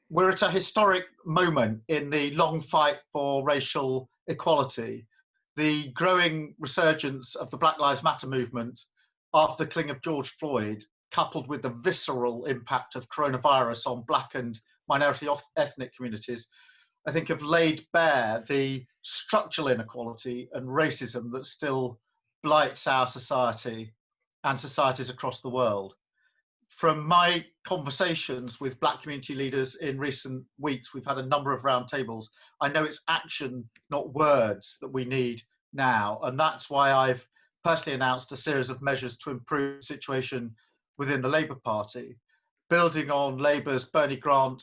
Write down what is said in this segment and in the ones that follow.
We're at a historic moment in the long fight for racial equality. The growing resurgence of the Black Lives Matter movement after the killing of George Floyd, coupled with the visceral impact of coronavirus on Black and minority ethnic communities, I think have laid bare the structural inequality and racism that still blights our society and societies across the world. From my conversations with Black community leaders in recent weeks, we've had a number of roundtables. I know it's action, not words, that we need now. And that's why I've personally announced a series of measures to improve the situation within the Labour Party, building on Labour's Bernie Grant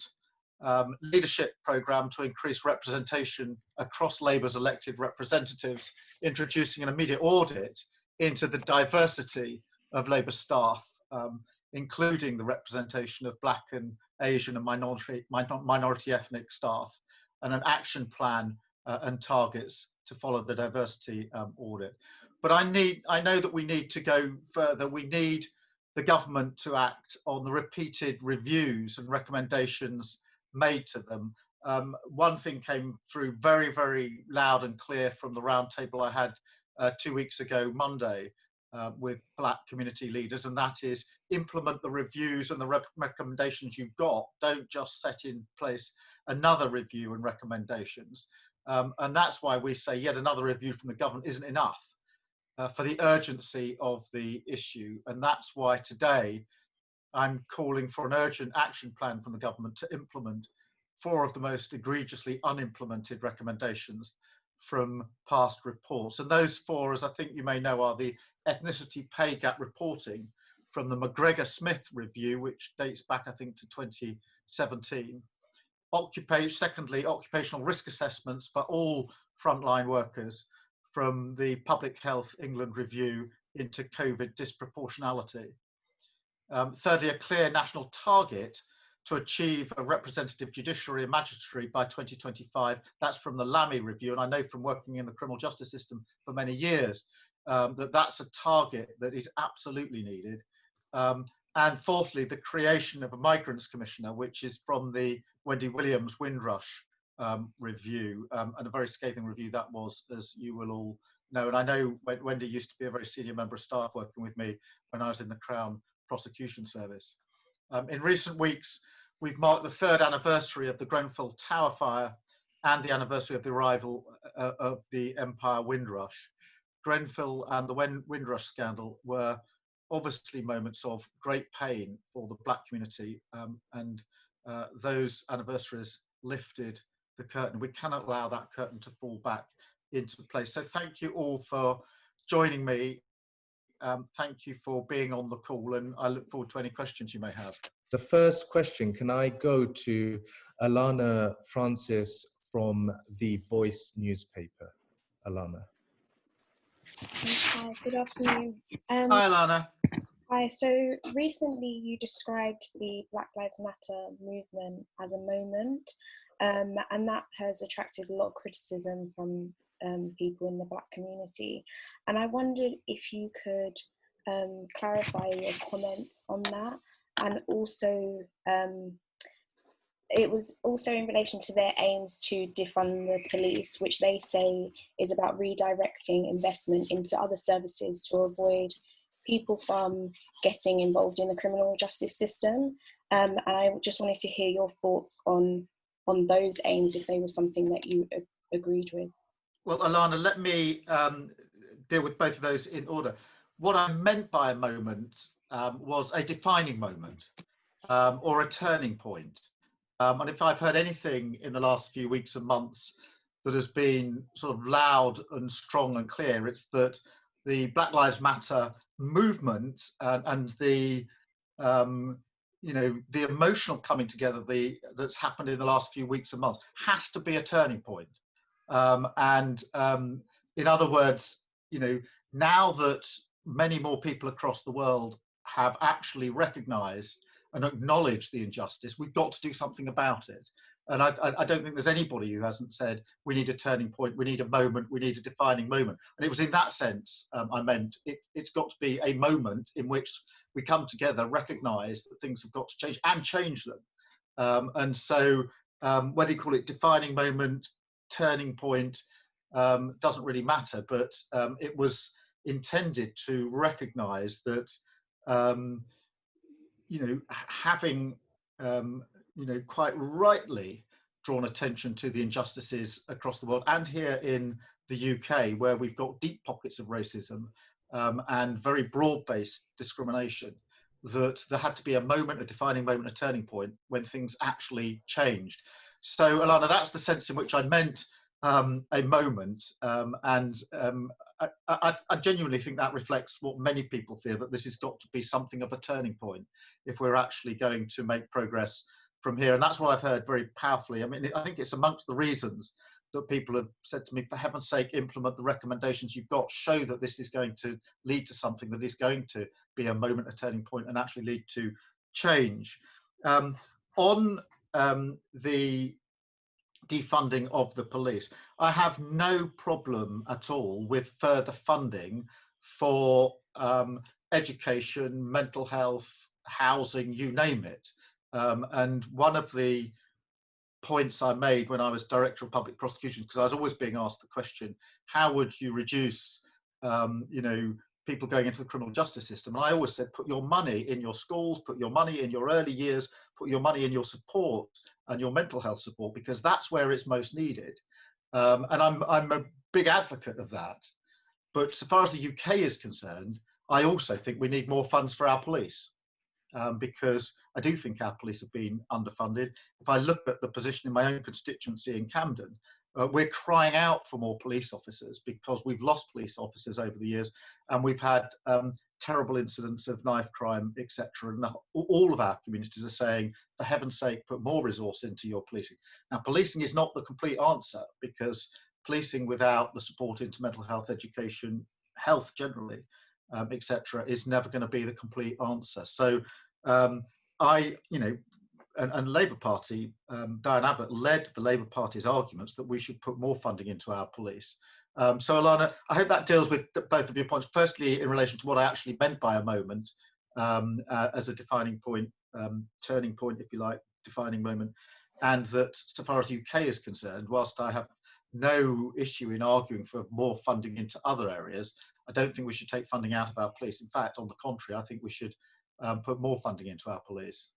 leadership programme to increase representation across Labour's elected representatives, introducing an immediate audit into the diversity of Labour staff, including the representation of Black and Asian and minority ethnic staff, and an action plan and targets to follow the diversity audit. But I know that we need to go further. We need the government to act on the repeated reviews and recommendations made to them. One thing came through very, very loud and clear from the roundtable I had 2 weeks ago, Monday, with Black community leaders, and that is implement the reviews and the recommendations you've got. Don't just set in place another review and recommendations. And that's why we say yet another review from the government isn't enough for the urgency of the issue. And that's why today I'm calling for an urgent action plan from the government to implement 4 of the most egregiously unimplemented recommendations from past reports. And those 4, as I think you may know, are the ethnicity pay gap reporting from the McGregor-Smith review, which dates back, I think, to 2017. Secondly, occupational risk assessments for all frontline workers from the Public Health England review into COVID disproportionality. Thirdly, a clear national target to achieve a representative judiciary and magistrate by 2025. That's from the Lamy review, and I know from working in the criminal justice system for many years that that's a target that is absolutely needed. And fourthly, the creation of a migrants commissioner, which is from the Wendy Williams Windrush review, and a very scathing review that was, as you will all know. And I know Wendy used to be a very senior member of staff working with me when I was in the Crown Prosecution Service. In recent weeks, we've marked the 3rd anniversary of the Grenfell Tower fire and the anniversary of the arrival of the Empire Windrush. Grenfell and the Windrush scandal were obviously moments of great pain for the Black community, and those anniversaries lifted the curtain. We cannot allow that curtain to fall back into place. So thank you all for joining me. Thank you for being on the call, and I look forward to any questions you may have. The first question, can I go to Alannah Francis from the Voice newspaper? Alannah. Hi, good afternoon. Hi, Alannah. Hi, so recently you described the Black Lives Matter movement as a moment, and that has attracted a lot of criticism from people in the Black community. And I wondered if you could clarify your comments on that, and also it was also in relation to their aims to defund the police, which they say is about redirecting investment into other services to avoid people from getting involved in the criminal justice system. And I just wanted to hear your thoughts on those aims, if they were something that you agreed with. Well, Alannah, let me deal with both of those in order. What I meant by a moment was a defining moment or a turning point. And if I've heard anything in the last few weeks and months that has been sort of loud and strong and clear, it's that the Black Lives Matter movement and the the emotional coming together that's happened in the last few weeks and months has to be a turning point. In other words, now that many more people across the world have actually recognized and acknowledged the injustice, we've got to do something about it. And I don't think there's anybody who hasn't said we need a turning point, we need a moment, we need a defining moment. And it was in that sense I meant it's got to be a moment in which we come together, recognise that things have got to change and change them. And so whether you call it defining moment, turning point, doesn't really matter, but it was intended to recognise that having quite rightly drawn attention to the injustices across the world, and here in the UK, where we've got deep pockets of racism and very broad-based discrimination, that there had to be a moment, a defining moment, a turning point when things actually changed. So, Alannah, that's the sense in which I meant a moment, and I genuinely think that reflects what many people feel, that this has got to be something of a turning point if we're actually going to make progress from here. And that's what I've heard very powerfully. I mean, I think it's amongst the reasons that people have said to me, for heaven's sake, implement the recommendations you've got, show that this is going to lead to something that is going to be a moment, a turning point, and actually lead to change. On the defunding of the police, I have no problem at all with further funding for education, mental health, housing, you name it. And one of the points I made when I was Director of Public Prosecutions, because I was always being asked the question, how would you reduce people going into the criminal justice system? And I always said, put your money in your schools, put your money in your early years, put your money in your support and your mental health support, because that's where it's most needed. And I'm a big advocate of that. But so far as the UK is concerned, I also think we need more funds for our police. Because I do think our police have been underfunded. If I look at the position in my own constituency in Camden, we're crying out for more police officers because we've lost police officers over the years, and we've had terrible incidents of knife crime, etc. And all of our communities are saying, for heaven's sake, put more resource into your policing. Now, policing is not the complete answer, because policing without the support into mental health, education, health generally, etc., is never going to be the complete answer. So and Labour Party, Diane Abbott led the Labour Party's arguments that we should put more funding into our police. So, Alannah, I hope that deals with both of your points. Firstly, in relation to what I actually meant by a moment as a defining point, turning point, if you like, defining moment, and that so far as the UK is concerned, whilst I have no issue in arguing for more funding into other areas, I don't think we should take funding out of our police. In fact, on the contrary, I think we should put more funding into our police.